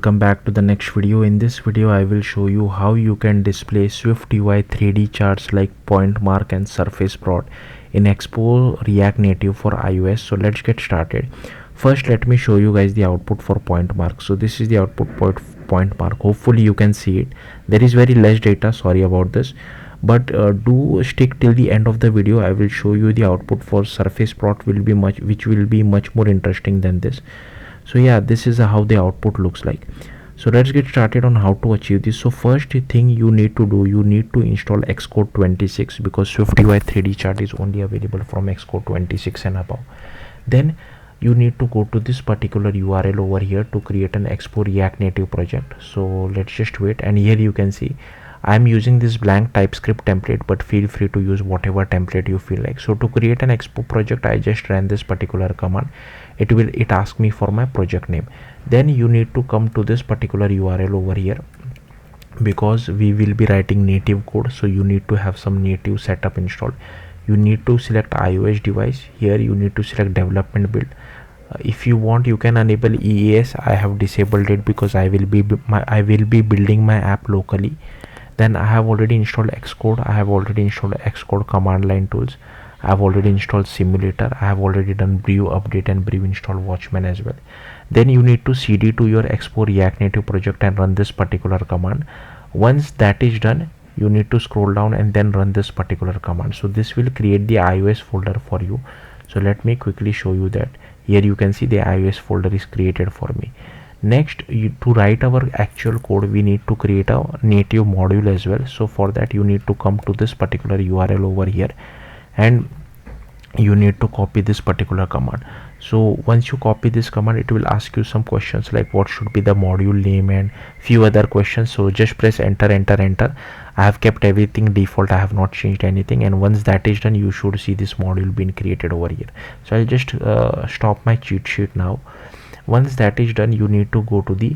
Welcome back to the next video. In this video I will show you how you can display SwiftUI 3D charts like PointMark and surface plot in Expo React Native for iOS. So let's get started. First let me show you guys the output for PointMark. So this is the output PointMark. Hopefully you can see it. There is very less data, sorry about this, but do stick till the end of the video. I will show you the output for surface plot which will be much more interesting than this. So yeah, this is how the output looks like. So let's get started on how to achieve this. So first thing you need to do, you need to install Xcode 26 because SwiftUI 3D chart is only available from Xcode 26 and above. Then you need to go to this particular URL over here to create an Expo React Native project. So let's just wait, and here you can see I am using this blank TypeScript template, but feel free to use whatever template you feel like. So to create an Expo project, I just ran this particular command. It asks me for my project name. Then you need to come to this particular URL over here because we will be writing native code. So you need to have some native setup installed. You need to select iOS device. Here you need to select development build. If you want, you can enable EAS. I have disabled it because I will be building my app locally. Then I have already installed Xcode. I have already installed Xcode command line tools. I have already installed simulator. I have already done brew update and brew install watchman as well. Then you need to cd to your Expo React Native project and run this particular command. Once that is done, you need to scroll down and then run this particular command. So this will create the iOS folder for you. So let me quickly show you that. Here you can see the iOS folder is created for me. Next, to write our actual code, we need to create a native module as well. So for that you need to come to this particular URL over here and you need to copy this particular command. So once you copy this command, it will ask you some questions like what should be the module name and few other questions. So just press enter. I have kept everything default. I have not changed anything, and once that is done, you should see this module being created over here. So I'll just stop my cheat sheet now. Once that is done, you need to go to the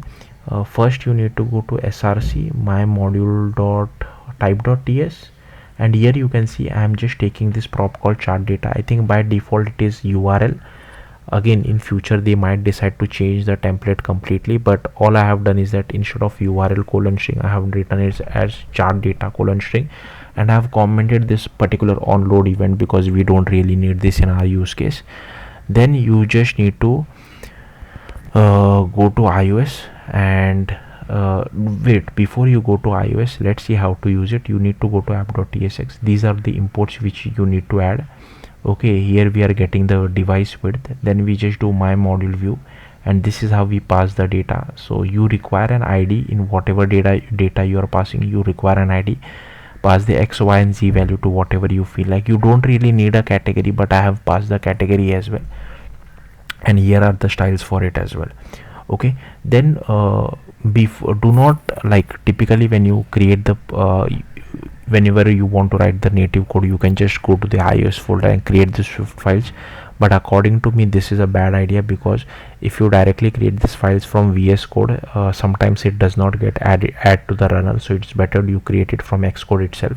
first you need to go to src my module.type.ts, and here you can see I am just taking this prop called chart data. I think by default it is URL. Again, in future they might decide to change the template completely, but all I have done is that instead of URL colon string, I have written it as chart data colon string, and I have commented this particular onload event because we don't really need this in our use case. Then you just need to go to iOS and wait, before you go to iOS, let's see how to use it. You need to go to app.tsx. These are the imports which you need to add. Okay, here we are getting the device width. Then we just do my module view, and this is how we pass the data. So you require an ID in whatever data you are passing. You require an ID. Pass the x, y and z value to whatever you feel like. You don't really need a category, but I have passed the category as well, and here are the styles for it as well. Okay, then do not, like, typically when you create the whenever you want to write the native code, you can just go to the iOS folder and create the Swift files, but according to me this is a bad idea because if you directly create these files from VS Code, sometimes it does not get add to the runner. So it's better you create it from Xcode itself.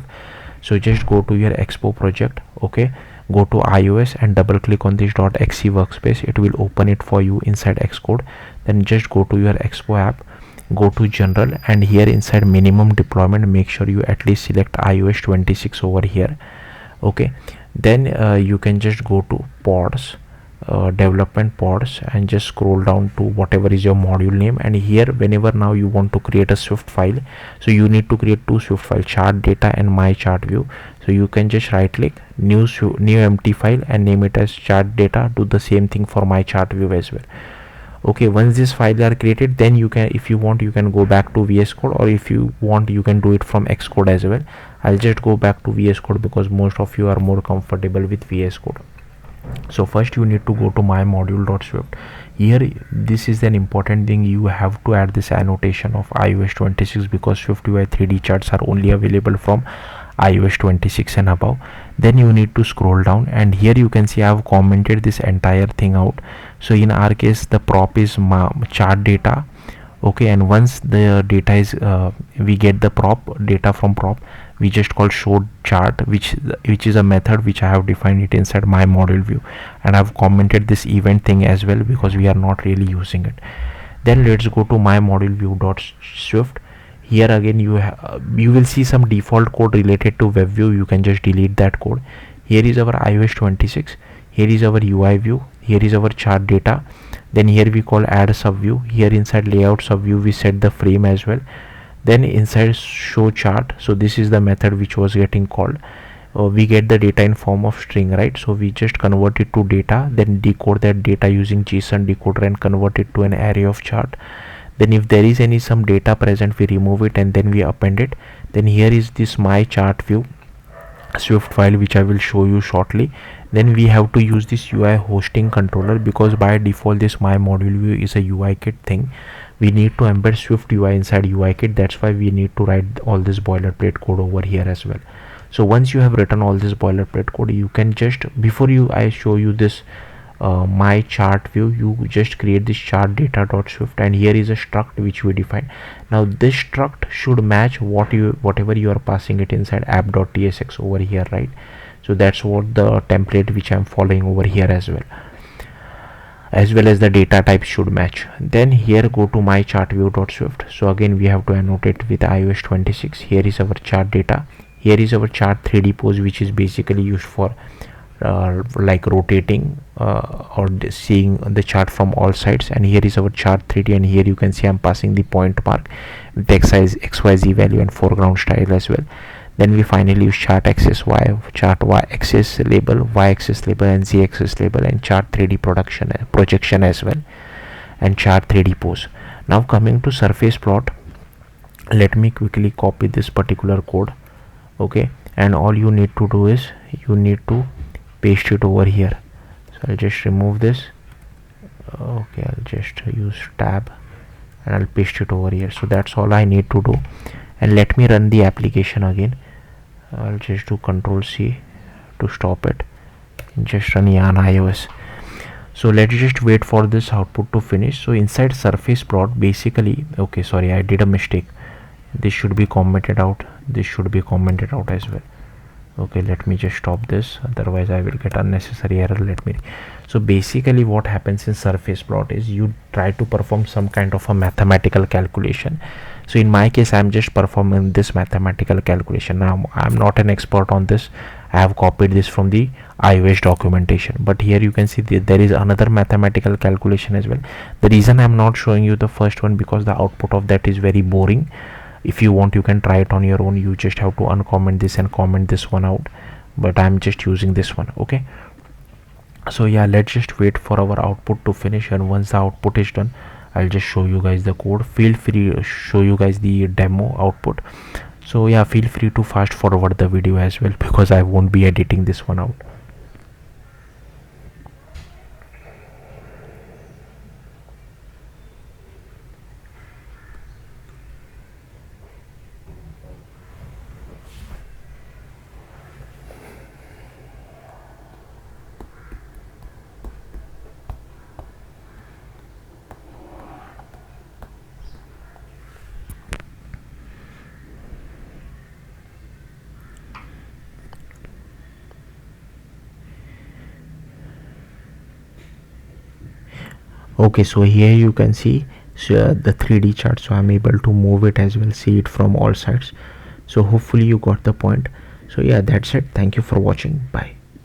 So just go to your Expo project. Okay, go to iOS and double click on this .exe workspace. It will open it for you inside Xcode. Then just go to your Expo app, go to general, and here inside minimum deployment, make sure you at least select iOS 26 over here. Okay, then you can just go to pods, development pods, and just scroll down to whatever is your module name. And here whenever now you want to create a Swift file, so you need to create two Swift files, chart data and my chart view. So you can just right click new empty file and name it as chart data. Do the same thing for my chart view as well. Okay, once these files are created, then you can, if you want, you can go back to VS Code, or if you want, you can do it from Xcode as well. I'll just go back to VS Code because most of you are more comfortable with VS Code. So first you need to go to my module.swift. Here this is an important thing. You have to add this annotation of iOS 26 because SwiftUI 3D charts are only available from iOS 26 and above. Then you need to scroll down, and here you can see I have commented this entire thing out. So in our case the prop is chart data. Okay, and once the data is we get the prop data from prop, we just call show chart, which is a method which I have defined it inside my module view, and I've commented this event thing as well because we are not really using it. Then let's go to my module view.swift. Here again you will see some default code related to web view. You can just delete that code. Here is our iOS 26. Here is our UI view. Here is our chart data. Then here we call add subview. Here inside layout subview we set the frame as well. Then inside show chart, so this is the method which was getting called. We get the data in form of string, right? So we just convert it to data, then decode that data using JSON decoder and convert it to an array of chart. Then if there is some data present, we remove it and then we append it. Then here is this my chart view Swift file, which I will show you shortly. Then we have to use this UI hosting controller, because by default this my module view is a UI kit thing. We need to embed Swift UI inside UI kit. That's why we need to write all this boilerplate code over here as well. So once you have written all this boilerplate code, you can just, before I show you this my chart view, you just create this chart data.swift, and here is a struct which we define. Now this struct should match whatever you are passing it inside app.tsx over here, right? So that's what the template which I'm following over here as well as the data type should match. Then here go to my chart view.swift. So again we have to annotate with iOS 26. Here is our chart data. Here is our chart 3D pose, which is basically used for like rotating or seeing the chart from all sides. And here is our chart 3D, and here you can see I'm passing the PointMark with XYZ value and foreground style as well. Then we finally use chart axis chart y axis label, y axis label, and z axis label, and chart 3D projection as well, and chart 3D pose. Now coming to surface plot, let me quickly copy this particular code. Okay, and all you need to do is you need to paste it over here. So I'll just remove this. Okay, I'll just use tab and I'll paste it over here. So that's all I need to do, and let me run the application again. I'll just do Control-C to stop it and just run on iOS. So let's just wait for this output to finish. So inside surface plot, basically, okay, sorry, I did a mistake. This should be commented out. This should be commented out as well. Okay, let me just stop this, otherwise I will get unnecessary error. So basically what happens in surface plot is you try to perform some kind of a mathematical calculation. So in my case I'm just performing this mathematical calculation. Now I'm not an expert on this. I have copied this from the iOS documentation, but here you can see there is another mathematical calculation as well. The reason I'm not showing you the first one, because the output of that is very boring. If you want, you can try it on your own. You just have to uncomment this and comment this one out, but I'm just using this one. Okay, so yeah, let's just wait for our output to finish, and once the output is done, I'll just show you guys the code. Feel free to show you guys the demo output. So yeah, feel free to fast forward the video as well, because I won't be editing this one out. Okay, so here you can see the 3D chart. So I'm able to move it as well, see it from all sides. So hopefully you got the point. So yeah, that's it. Thank you for watching. Bye.